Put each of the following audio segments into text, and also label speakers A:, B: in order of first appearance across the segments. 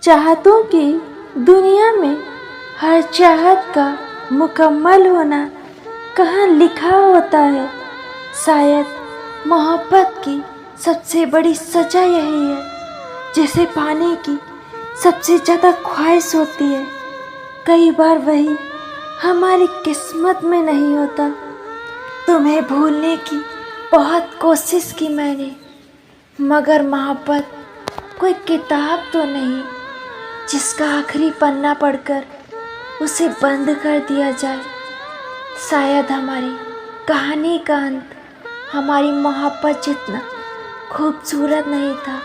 A: चाहतों की दुनिया में हर चाहत का मुकम्मल होना कहाँ लिखा होता है। शायद मोहब्बत की सबसे बड़ी सजा यही है, जिसे पाने की सबसे ज़्यादा ख्वाहिश होती है। कई बार वही हमारी किस्मत में नहीं होता। तुम्हें भूलने की बहुत कोशिश की मैंने, मगर मोहब्बत कोई किताब तो नहीं जिसका आखिरी पन्ना पढ़कर उसे बंद कर दिया जाए। शायद हमारी कहानी का अंत हमारी मोहब्बत जितना खूबसूरत नहीं था,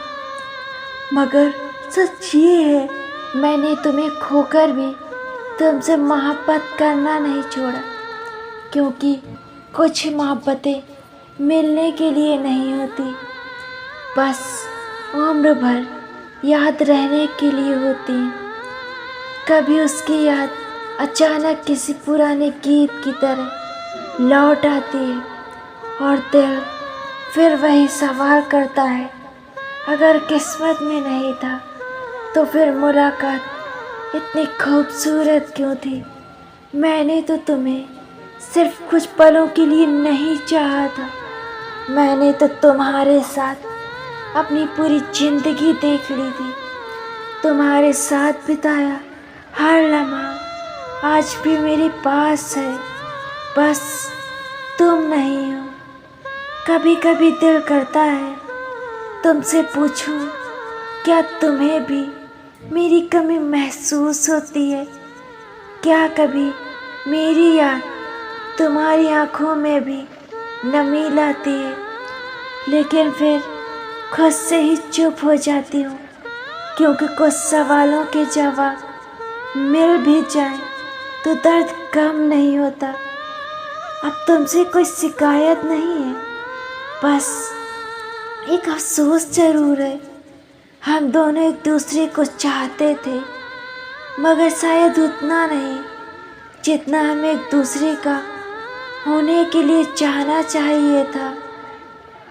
A: मगर सच ये है मैंने तुम्हें खोकर भी तुमसे मोहब्बत करना नहीं छोड़ा, क्योंकि कुछ मोहब्बतें मिलने के लिए नहीं होती, बस उम्र भर याद रहने के लिए होती हैं। कभी उसकी याद अचानक किसी पुराने गीत की तरह लौट आती है और दिल फिर वही सवाल करता है, अगर किस्मत में नहीं था तो फिर मुलाकात इतनी खूबसूरत क्यों थी। मैंने तो तुम्हें सिर्फ कुछ पलों के लिए नहीं चाहा था, मैंने तो तुम्हारे साथ अपनी पूरी जिंदगी देख ली थी। तुम्हारे साथ बिताया हर लम्हा आज भी मेरे पास है, बस तुम नहीं हो। कभी कभी दिल करता है तुमसे पूछूं, क्या तुम्हें भी मेरी कमी महसूस होती है? क्या कभी मेरी याद तुम्हारी आँखों में भी नमी लाती है? लेकिन फिर खुद से ही चुप हो जाती हूँ, क्योंकि कुछ सवालों के जवाब मिल भी जाए तो दर्द कम नहीं होता। अब तुमसे कोई शिकायत नहीं है, बस एक अफसोस ज़रूर है। हम दोनों एक दूसरे को चाहते थे, मगर शायद उतना नहीं जितना हमें एक दूसरे का होने के लिए चाहना चाहिए था।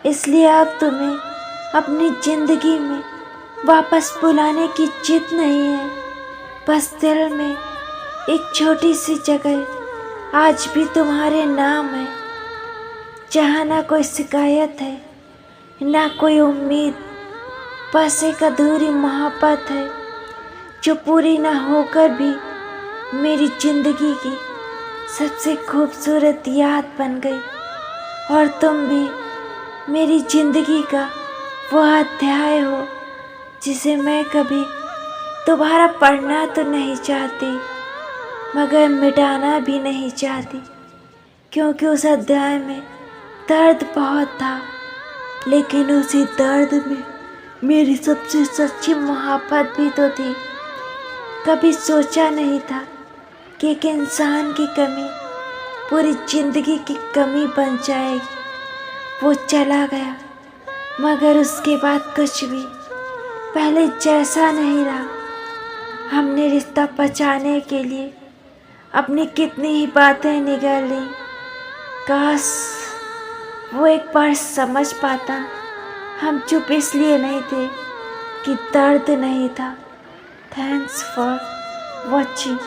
A: इसलिए अब तुम्हें अपनी ज़िंदगी में वापस बुलाने की जिद नहीं है, बस दिल में एक छोटी सी जगह आज भी तुम्हारे नाम है, जहाँ ना कोई शिकायत है ना कोई उम्मीद, बस एक अधूरी मोहब्बत है जो पूरी ना होकर भी मेरी ज़िंदगी की सबसे खूबसूरत याद बन गई। और तुम भी मेरी ज़िंदगी का वह अध्याय हो जिसे मैं कभी दोबारा पढ़ना तो नहीं चाहती, मगर मिटाना भी नहीं चाहती, क्योंकि उस अध्याय में दर्द बहुत था, लेकिन उसी दर्द में मेरी सबसे सच्ची मोहब्बत भी तो थी। कभी सोचा नहीं था कि एक इंसान की कमी पूरी ज़िंदगी की कमी बन जाएगी। वो चला गया, मगर उसके बाद कुछ भी पहले जैसा नहीं रहा। हमने रिश्ता बचाने के लिए अपनी कितनी ही बातें निकाल ली, काश वो एक बार समझ पाता। हम चुप इसलिए नहीं थे कि दर्द नहीं था। Thanks for watching.